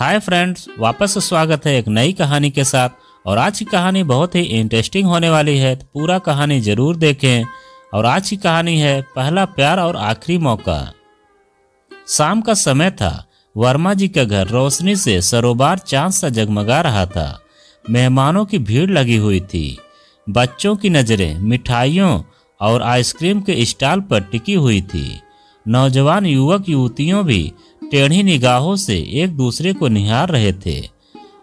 Hi friends, वापस स्वागत है एक नई कहानी के साथ। और आज की कहानी बहुत ही इंटरेस्टिंग होने वाली है, तो पूरा कहानी जरूर देखें। और आज की कहानी है पहला प्यार और आखिरी मौका। शाम का समय था। वर्मा जी का घर रोशनी से सरोबार चांद सा जगमगा रहा था। मेहमानों की भीड़ लगी हुई थी। बच्चों की नजरें मिठाइयों और आइसक्रीम के स्टॉल पर टिकी हुई थी। नौजवान युवक युवतियों भी टेढ़ी निगाहों से एक दूसरे को निहार रहे थे।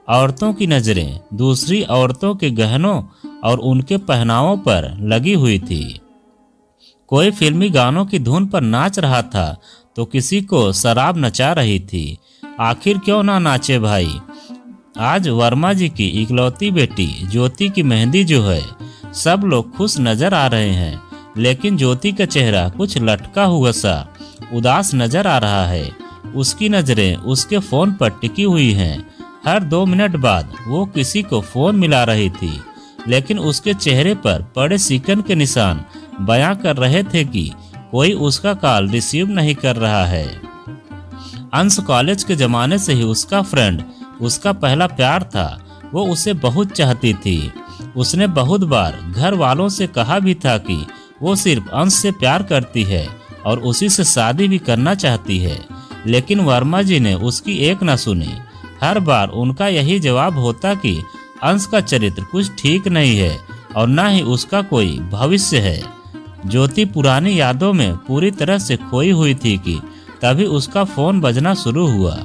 औरतों की नजरें दूसरी औरतों के गहनों और उनके पहनावों पर लगी हुई थी। कोई फिल्मी गानों की धुन पर नाच रहा था तो किसी को शराब नचा रही थी। आखिर क्यों ना नाचे भाई। आज वर्मा जी की इकलौती बेटी ज्योति की मेहंदी जो है, सब लोग खुश नजर आ रहे हैं, लेकिन ज्योति का चेहरा कुछ लटका हुआ सा उदास नजर आ रहा है। उसकी नजरें उसके फोन पर टिकी हुई हैं। हर 2 मिनट बाद वो किसी को फोन मिला रही थी, लेकिन उसके चेहरे पर पड़े सिकन के निशान बयां कर रहे थे कि कोई उसका कॉल रिसीव नहीं कर रहा है। अंश कॉलेज के जमाने से ही उसका फ्रेंड, उसका पहला प्यार था। वो उसे बहुत चाहती थी। उसने बहुत बार घर वालों से कहा भी था कि वो सिर्फ अंश से प्यार करती है और उसी से शादी भी करना चाहती है, लेकिन वर्मा जी ने उसकी एक न सुनी। हर बार उनका यही जवाब होता कि अंश का चरित्र कुछ ठीक नहीं है और न ही उसका कोई भविष्य है। ज्योति पुरानी यादों में पूरी तरह से खोई हुई थी कि तभी उसका फोन बजना शुरू हुआ।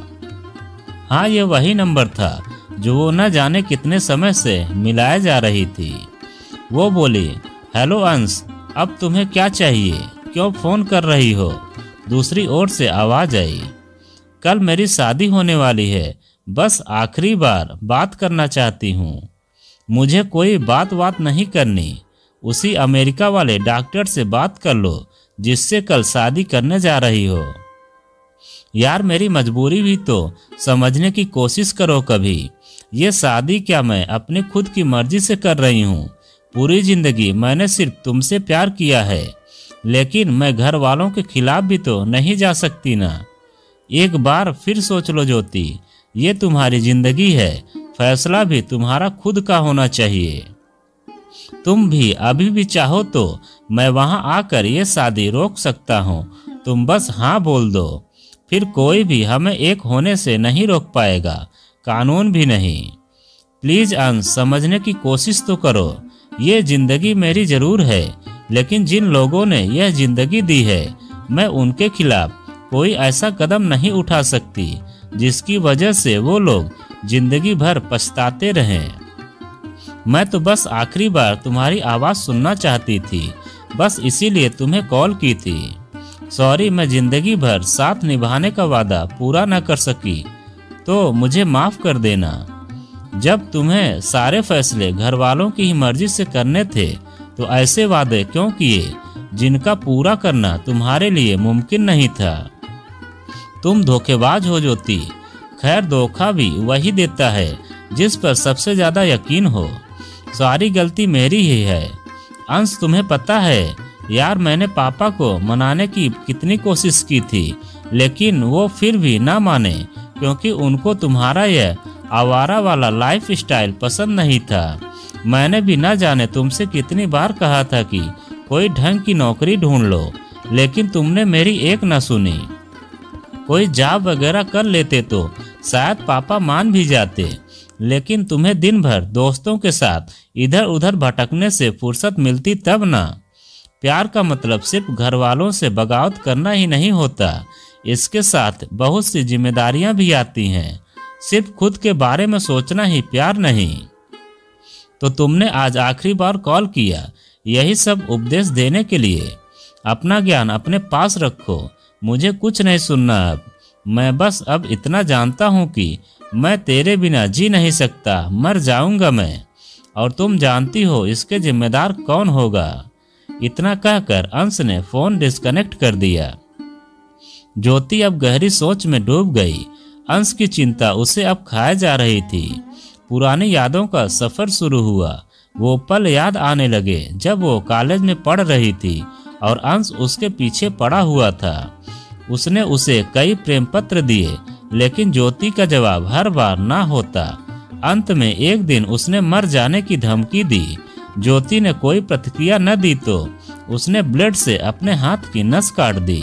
हाँ, ये वही नंबर था जो वो न जाने कितने समय से मिलाए जा रही थी। वो बोली, हेलो अंश, अब तुम्हें क्या चाहिए? क्यों फोन कर रही हो? दूसरी ओर से आवाज आई, कल मेरी शादी होने वाली है, बस आखिरी बार बात करना चाहती हूँ। मुझे कोई बात नहीं करनी। उसी अमेरिका वाले डॉक्टर से बात कर लो जिससे कल शादी करने जा रही हो। यार, मेरी मजबूरी भी तो समझने की कोशिश करो कभी। ये शादी क्या मैं अपनी खुद की मर्जी से कर रही हूँ। पूरी जिंदगी मैंने सिर्फ तुमसे प्यार किया है, लेकिन मैं घर वालों के खिलाफ भी तो नहीं जा सकती ना। एक बार फिर सोच लो ज्योति, ये तुम्हारी जिंदगी है, फैसला भी तुम्हारा खुद का होना चाहिए। तुम भी अभी भी चाहो तो मैं वहां आकर ये शादी रोक सकता हूँ। तुम बस हाँ बोल दो, फिर कोई भी हमें एक होने से नहीं रोक पाएगा, कानून भी नहीं। प्लीज अंश, समझने की कोशिश तो करो। ये जिंदगी मेरी जरूर है, लेकिन जिन लोगों ने यह जिंदगी दी है, मैं उनके खिलाफ कोई ऐसा कदम नहीं उठा सकती जिसकी वजह से वो लोग जिंदगी भर पछताते रहें। मैं तो बस आखिरी बार तुम्हारी आवाज़ सुनना चाहती थी, बस इसीलिए तुम्हें कॉल की थी। सॉरी, मैं जिंदगी भर साथ निभाने का वादा पूरा न कर सकी तो मुझे माफ़ कर देना। जब तुम्हें सारे फैसले घर वालों की ही मर्जी से करने थे तो ऐसे वादे क्यों किए जिनका पूरा करना तुम्हारे लिए मुमकिन नहीं था। तुम धोखेबाज हो ज्योति। खैर, धोखा भी वही देता है जिस पर सबसे ज्यादा यकीन हो। सारी गलती मेरी ही है। अंश, तुम्हें पता है यार, मैंने पापा को मनाने की कितनी कोशिश की थी, लेकिन वो फिर भी ना माने, क्योंकि उनको तुम्हारा यह आवारा वाला लाइफ स्टाइल पसंद नहीं था। मैंने भी ना जाने तुमसे कितनी बार कहा था कि कोई ढंग की नौकरी ढूंढ लो, लेकिन तुमने मेरी एक न सुनी। कोई जॉब वगैरह कर लेते तो शायद पापा मान भी जाते, लेकिन तुम्हें दिन भर दोस्तों के साथ इधर उधर भटकने से फुर्सत मिलती तब ना। प्यार का मतलब सिर्फ घर वालों से बगावत करना ही नहीं होता, इसके साथ बहुत सी जिम्मेदारियां भी आती हैं। सिर्फ खुद के बारे में सोचना ही प्यार नहीं। तो तुमने आज आखिरी बार कॉल किया यही सब उपदेश देने के लिए। अपना ज्ञान अपने पास रखो, मुझे कुछ नहीं सुनना अब। मैं बस अब इतना जानता हूँ कि मैं तेरे बिना जी नहीं सकता, मर जाऊंगा मैं, और तुम जानती हो इसके जिम्मेदार कौन होगा। इतना कहकर अंश ने फोन डिस्कनेक्ट कर दिया। ज्योति अब गहरी सोच में डूब गई। अंश की चिंता उसे अब खाए जा रही थी। पुरानी यादों का सफर शुरू हुआ। वो पल याद आने लगे जब वो कॉलेज में पढ़ रही थी और अंश उसके पीछे पड़ा हुआ था। उसने उसे कई प्रेम पत्र दिए, लेकिन ज्योति का जवाब हर बार ना होता। अंत में एक दिन उसने मर जाने की धमकी दी। ज्योति ने कोई प्रतिक्रिया न दी तो उसने ब्लेड से अपने हाथ की नस काट दी।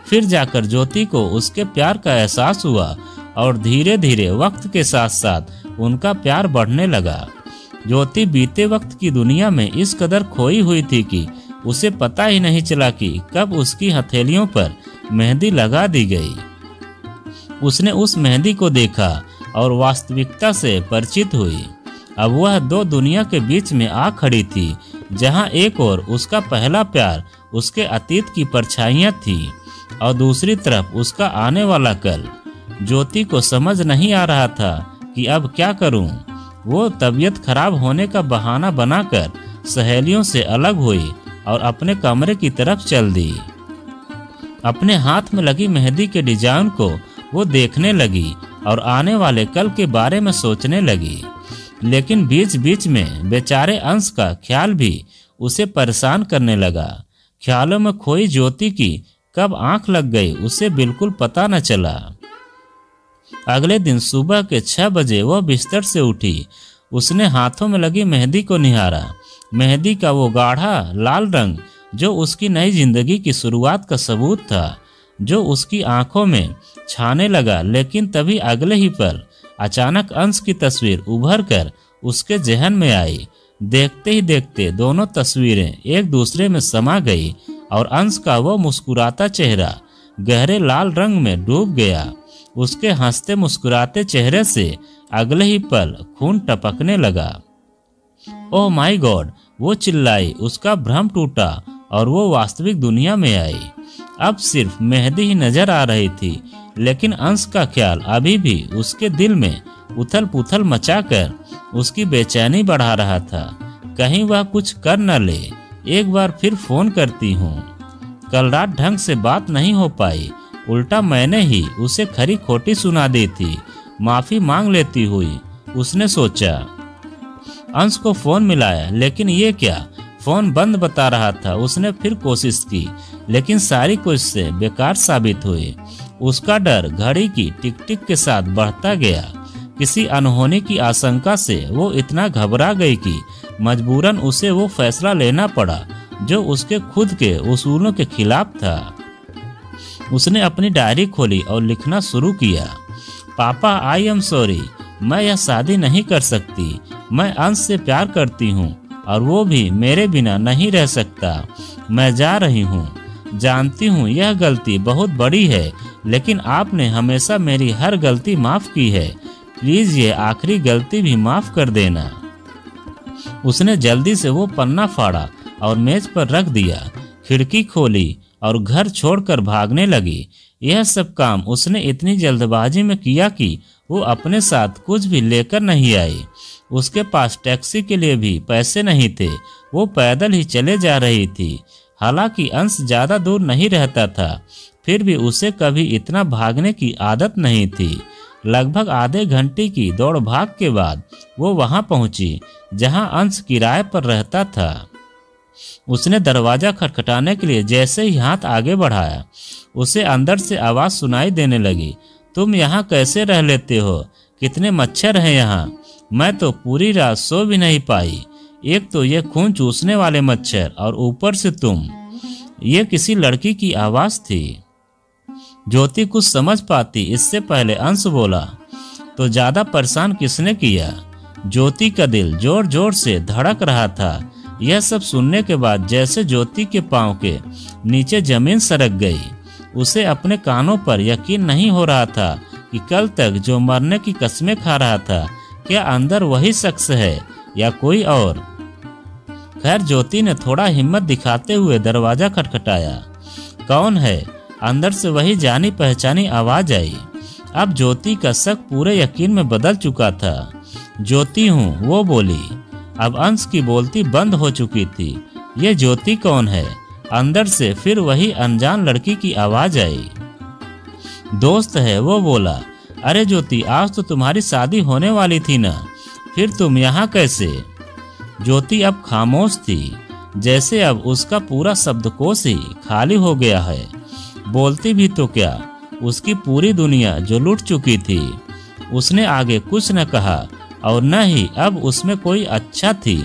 फिर जाकर ज्योति को उसके प्यार का एहसास हुआ और धीरे धीरे वक्त के साथ साथ उनका प्यार बढ़ने लगा। ज्योति बीते वक्त की दुनिया में इस कदर खोई हुई थी कि उसे पता ही नहीं चला कि कब उसकी हथेलियों पर मेहंदी लगा दी गई। उसने उस मेहंदी को देखा और वास्तविकता से परिचित हुई। अब वह दो दुनिया के बीच में आ खड़ी थी, जहां एक ओर उसका पहला प्यार उसके अतीत की परछाइयां थी और दूसरी तरफ उसका आने वाला कल। ज्योति को समझ नहीं आ रहा था कि अब क्या करूं। वो तबीयत खराब होने का बहाना बनाकर सहेलियों से अलग हुई और अपने कमरे की तरफ चल दी। अपने हाथ में लगी मेहंदी के डिजाइन को वो देखने लगी और आने वाले कल के बारे में सोचने लगी। लेकिन बीच बीच में बेचारे अंश का ख्याल भी उसे परेशान करने लगा। ख्यालों में खोई ज्योति की कब आंख लग गई उसे बिल्कुल पता न चला। अगले दिन सुबह के 6 बजे वह बिस्तर से उठी। उसने हाथों में लगी मेहंदी को निहारा। मेहंदी का वो गाढ़ा लाल रंग जो उसकी नई जिंदगी की शुरुआत का सबूत था, जो उसकी आंखों में छाने लगा। लेकिन तभी अगले ही पल अचानक अंश की तस्वीर उभर कर उसके जहन में आई। देखते ही देखते दोनों तस्वीरें एक दूसरे में समा गई और अंश का वो मुस्कुराता चेहरा गहरे लाल रंग में डूब गया। उसके हंसते मुस्कुराते चेहरे से अगले ही पल खून टपकने लगा। ओह माय गॉड, वो चिल्लाई। उसका भ्रम टूटा और वो वास्तविक दुनिया में आई। अब सिर्फ मेहंदी ही नजर आ रही थी, लेकिन अंश का ख्याल अभी भी उसके दिल में उथल पुथल मचाकर उसकी बेचैनी बढ़ा रहा था। कहीं वह कुछ कर न ले। एक बार फिर फोन करती हूँ। कल रात ढंग से बात नहीं हो पाई, उल्टा मैंने ही उसे खरी खोटी सुना दी थी। माफी मांग लेती हुई उसने सोचा। अंश को फोन मिलाया, लेकिन ये क्या, फोन बंद बता रहा था। उसने फिर कोशिश की, लेकिन सारी कोशिशें बेकार साबित हुई। उसका डर घड़ी की टिक टिक के साथ बढ़ता गया। किसी अनहोनी की आशंका से वो इतना घबरा गई कि मजबूरन उसे वो फैसला लेना पड़ा जो उसके खुद के उसूलों के खिलाफ था। उसने अपनी डायरी खोली और लिखना शुरू किया। पापा, आई एम सॉरी, मैं यह शादी नहीं कर सकती। मैं अंश से प्यार करती हूँ और वो भी मेरे बिना नहीं रह सकता। मैं जा रही हूँ। जानती हूँ यह गलती बहुत बड़ी है, लेकिन आपने हमेशा मेरी हर गलती माफ की है। प्लीज ये आखिरी गलती भी माफ कर देना। उसने जल्दी से वो पन्ना फाड़ा और मेज पर रख दिया। खिड़की खोली और घर छोड़कर भागने लगी। यह सब काम उसने इतनी जल्दबाजी में किया कि वो अपने साथ कुछ भी लेकर नहीं आई। उसके पास टैक्सी के लिए भी पैसे नहीं थे। वो पैदल ही चले जा रही थी। हालांकि अंश ज्यादा दूर नहीं रहता था, फिर भी उसे कभी इतना भागने की आदत नहीं थी। लगभग आधे घंटे की दौड़ भाग के बाद वो वहां पहुंची जहां अंश किराए पर रहता था। उसने दरवाजा खटखटाने के लिए जैसे ही हाथ आगे बढ़ाया, उसे अंदर से आवाज सुनाई देने लगी। तुम यहाँ कैसे रह लेते हो? कितने मच्छर हैं यहाँ। मैं तो पूरी रात सो भी नहीं पाई। एक तो ये खून चूसने वाले मच्छर और ऊपर से तुम। ये किसी लड़की की आवाज थी। ज्योति कुछ समझ पाती इससे पहले अंश बोला, तो ज्यादा परेशान किसने किया? ज्योति का दिल जोर जोर से धड़क रहा था। यह सब सुनने के बाद जैसे ज्योति के पांव के नीचे जमीन सरक गई। उसे अपने कानों पर यकीन नहीं हो रहा था कि कल तक जो मरने की कस्में खा रहा था, क्या अंदर वही शख्स है या कोई और? खैर, ज्योति ने थोड़ा हिम्मत दिखाते हुए दरवाजा खटखटाया। कौन है? अंदर से वही जानी पहचानी आवाज आई। अब ज्योति का शक पूरे यकीन में बदल चुका था। ज्योति हूँ, वो बोली। अब अंश की बोलती बंद हो चुकी थी। ये ज्योति कौन है? अंदर से फिर वही अनजान लड़की की आवाज आई। दोस्त है, वो बोला। अरे ज्योति, आज तो तुम्हारी शादी होने वाली थी ना, फिर तुम यहाँ कैसे? ज्योति अब खामोश थी, जैसे अब उसका पूरा शब्दकोश ही खाली हो गया है। बोलती भी तो क्या, उसकी पूरी दुनिया जो लूट चुकी थी। उसने आगे कुछ न कहा और न ही अब उसमें कोई अच्छा थी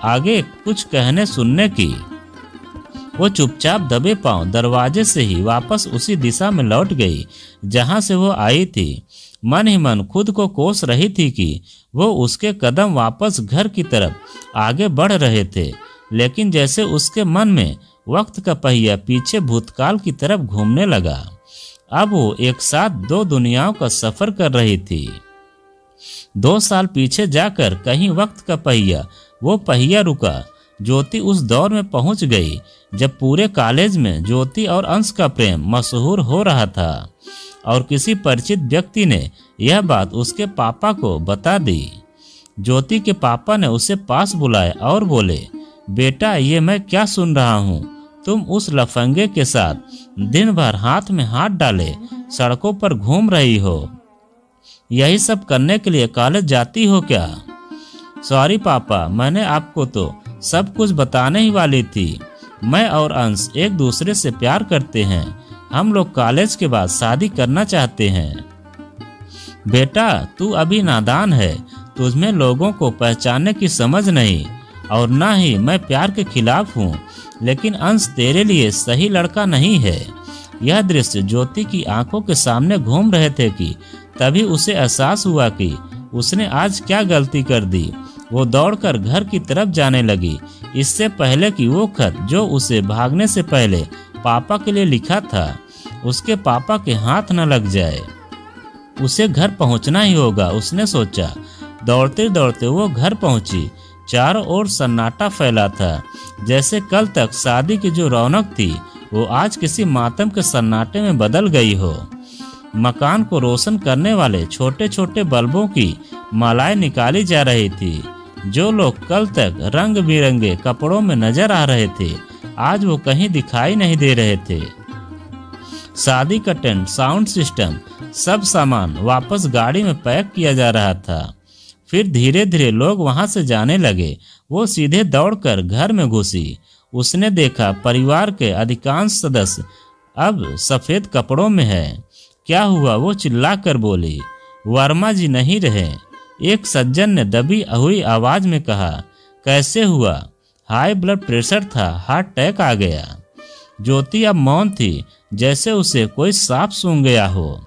आगे कुछ कहने सुनने की। वो चुपचाप दबे पांव दरवाजे से ही वापस उसी दिशा में लौट गई जहां से वो आई थी। मन ही मन खुद को कोस रही थी कि वो उसके कदम वापस घर की तरफ आगे बढ़ रहे थे, लेकिन जैसे उसके मन में वक्त का पहिया पीछे भूतकाल की तरफ घूमने लगा। अब वो एक साथ दो दुनियाओं का सफर कर रही थी। 2 साल पीछे जाकर कहीं वक्त का पहिया वो पहिया रुका। ज्योति उस दौर में पहुंच गई जब पूरे कॉलेज में ज्योति और अंश का प्रेम मशहूर हो रहा था और किसी परिचित व्यक्ति ने यह बात उसके पापा को बता दी। ज्योति के पापा ने उसे पास बुलाया और बोले, बेटा ये मैं क्या सुन रहा हूँ, तुम उस लफंगे के साथ दिन भर हाथ में हाथ डाले सड़कों पर घूम रही हो। यही सब करने के लिए कॉलेज जाती हो क्या? सॉरी पापा, मैंने आपको तो सब कुछ बताने ही वाली थी। मैं और अंश एक दूसरे से प्यार करते हैं। हम लोग कॉलेज के बाद शादी करना चाहते हैं। बेटा तू अभी नादान है, तुझमें लोगों को पहचानने की समझ नहीं और ना ही मैं प्यार के खिलाफ हूँ, लेकिन अंश तेरे लिए सही लड़का नहीं है। यह दृश्य ज्योति की आंखों के सामने घूम रहे थे कि तभी उसे एहसास हुआ कि उसने आज क्या गलती कर दी। वो दौड़कर घर की तरफ जाने लगी, इससे पहले कि वो खत जो उसे भागने से पहले पापा के लिए लिखा था उसके पापा के हाथ न लग जाए। उसे घर पहुंचना ही होगा, उसने सोचा। दौड़ते दौड़ते वो घर पहुंची। चारों ओर सन्नाटा फैला था, जैसे कल तक शादी की जो रौनक थी वो आज किसी मातम के सन्नाटे में बदल गई हो। मकान को रोशन करने वाले छोटे छोटे बल्बों की मालाएं निकाली जा रही थी। जो लोग कल तक रंग बिरंगे कपड़ों में नजर आ रहे थे आज वो कहीं दिखाई नहीं दे रहे थे। शादी का टेंट, साउंड सिस्टम, सब सामान वापस गाड़ी में पैक किया जा रहा था। फिर धीरे धीरे लोग वहां से जाने लगे। वो सीधे दौड़कर घर में घुसी। उसने देखा परिवार के अधिकांश सदस्य अब सफेद कपड़ों में है। क्या हुआ? वो चिल्लाकर बोली। वर्मा जी नहीं रहे। एक सज्जन ने दबी हुई आवाज में कहा, कैसे हुआ? हाई ब्लड प्रेशर था, हार्ट अटैक आ गया। ज्योति अब मौन थी, जैसे उसे कोई सांप सूंघ गया हो।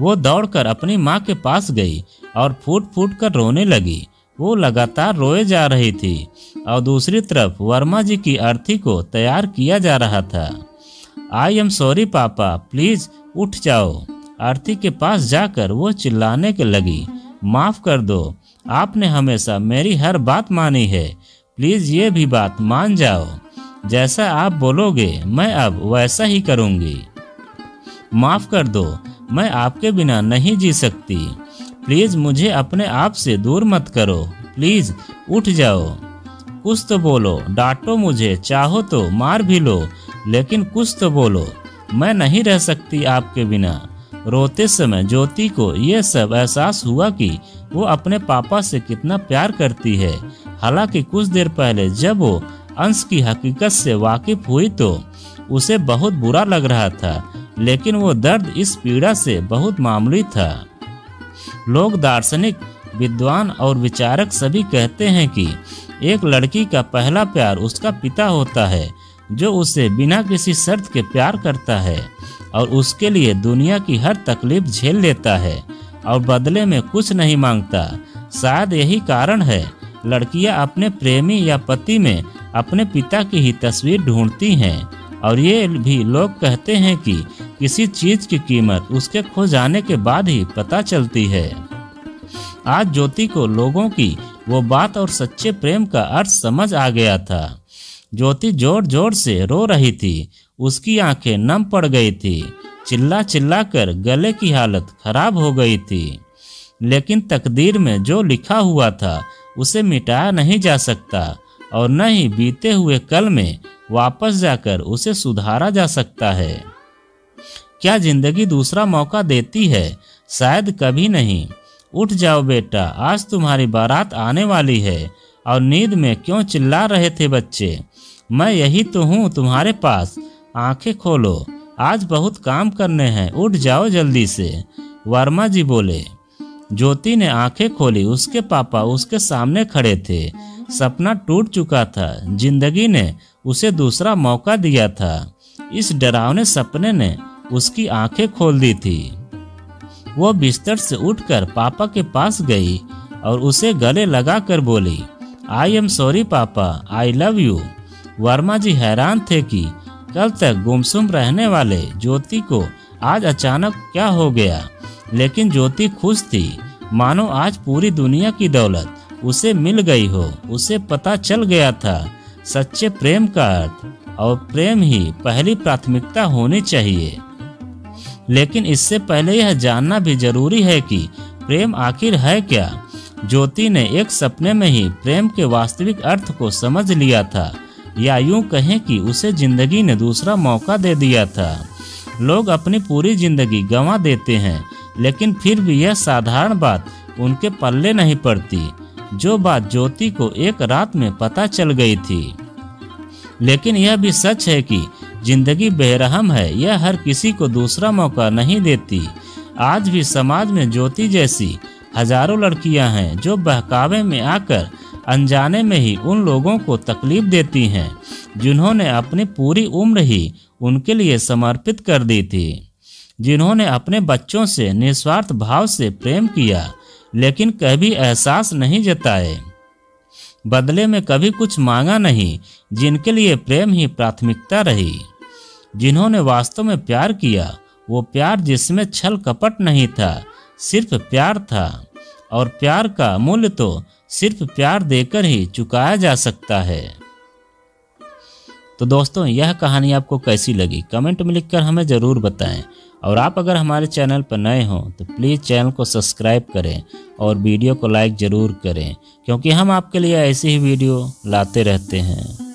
वो दौड़कर अपनी माँ के पास गई और फूट फूट कर रोने लगी। वो लगातार रोए जा रही थी और दूसरी तरफ वर्मा जी की अर्थी को तैयार किया जा रहा था। आई एम सॉरी पापा, प्लीज उठ जाओ। अर्थी के पास जाकर वो चिल्लाने के लगी, माफ कर दो, आपने हमेशा मेरी हर बात मानी है, प्लीज ये भी बात मान जाओ। जैसा आप बोलोगे मैं अब वैसा ही करूंगी। माफ कर दो, मैं आपके बिना नहीं जी सकती। प्लीज मुझे अपने आप से दूर मत करो, प्लीज उठ जाओ। कुछ तो बोलो, डांटो मुझे, चाहो तो मार भी लो, लेकिन कुछ तो बोलो। मैं नहीं रह सकती आपके बिना। रोते समय ज्योति को यह सब एहसास हुआ कि वो अपने पापा से कितना प्यार करती है। हालांकि कुछ देर पहले जब वो अंश की हकीकत से वाकिफ हुई तो उसे बहुत बुरा लग रहा था, लेकिन वो दर्द इस पीड़ा से बहुत मामूली था। लोग, दार्शनिक, विद्वान और विचारक सभी कहते हैं कि एक लड़की का पहला प्यार उसका पिता होता है, जो उसे बिना किसी शर्त के प्यार करता है और उसके लिए दुनिया की हर तकलीफ झेल लेता है और बदले में कुछ नहीं मांगता। शायद यही कारण है लड़कियां अपने प्रेमी या पति में अपने पिता की ही तस्वीर ढूंढती हैं। और ये भी लोग कहते हैं कि किसी चीज की कीमत उसके खो जाने के बाद ही पता चलती है। आज ज्योति को लोगों की वो बात और सच्चे प्रेम का अर्थ समझ आ गया था। ज्योति जोर जोर से रो रही थी, उसकी आंखें नम पड़ गई थी, चिल्ला चिल्ला कर गले की हालत खराब हो गई थी। लेकिन तकदीर में जो लिखा हुआ था उसे मिटाया नहीं जा सकता और न ही बीते हुए कल में वापस जाकर उसे सुधारा जा सकता है। क्या जिंदगी दूसरा मौका देती है? शायद कभी नहीं। उठ जाओ बेटा, आज तुम्हारी बारात आने वाली है। और नींद में क्यों चिल्ला रहे थे बच्चे? मैं यही तो हूँ तुम्हारे पास, आंखें खोलो। आज बहुत काम करने हैं, उठ जाओ जल्दी से। वर्मा जी बोले। ज्योति ने आंखें खोली। उसके पापा उसके सामने खड़े थे। सपना टूट चुका था। जिंदगी ने उसे दूसरा मौका दिया था। इस डरावने सपने ने उसकी आंखें खोल दी थी। वो बिस्तर से उठकर पापा के पास गई और उसे गले लगाकर बोली, आई एम सॉरी पापा, आई लव यू। वर्मा जी हैरान थे कि कल तक गुमसुम रहने वाले ज्योति को आज अचानक क्या हो गया, लेकिन ज्योति खुश थी, मानो आज पूरी दुनिया की दौलत उसे मिल गई हो। उसे पता चल गया था सच्चे प्रेम का अर्थ, और प्रेम ही पहली प्राथमिकता होनी चाहिए। लेकिन इससे पहले यह जानना भी जरूरी है कि प्रेम आखिर है क्या। ज्योति ने एक सपने में ही प्रेम के वास्तविक अर्थ को समझ लिया था, या यूं कहें कि उसे जिंदगी ने दूसरा मौका दे दिया था। लोग अपनी पूरी जिंदगी गंवा देते हैं, लेकिन फिर भी यह साधारण बात उनके पल्ले नहीं पड़ती, जो बात ज्योति को एक रात में पता चल गई थी। लेकिन यह भी सच है कि जिंदगी बेरहम है, यह हर किसी को दूसरा मौका नहीं देती। आज भी समाज में ज्योति जैसी हजारों लड़कियां हैं जो बहकावे में आकर अनजाने में ही उन लोगों को तकलीफ देती हैं जिन्होंने अपनी पूरी उम्र ही उनके लिए समर्पित कर दी थी, जिन्होंने अपने बच्चों से निस्वार्थ भाव से प्रेम किया, लेकिन कभी एहसास नहीं जताए, बदले में कभी कुछ मांगा नहीं, जिनके लिए प्रेम ही प्राथमिकता रही, जिन्होंने वास्तव में प्यार किया, वो प्यार जिसमें छल कपट नहीं था, सिर्फ प्यार था। और प्यार का मूल्य तो सिर्फ प्यार देकर ही चुकाया जा सकता है। तो दोस्तों, यह कहानी आपको कैसी लगी कमेंट में लिखकर हमें ज़रूर बताएं। और आप अगर हमारे चैनल पर नए हों तो प्लीज़ चैनल को सब्सक्राइब करें और वीडियो को लाइक ज़रूर करें, क्योंकि हम आपके लिए ऐसी ही वीडियो लाते रहते हैं।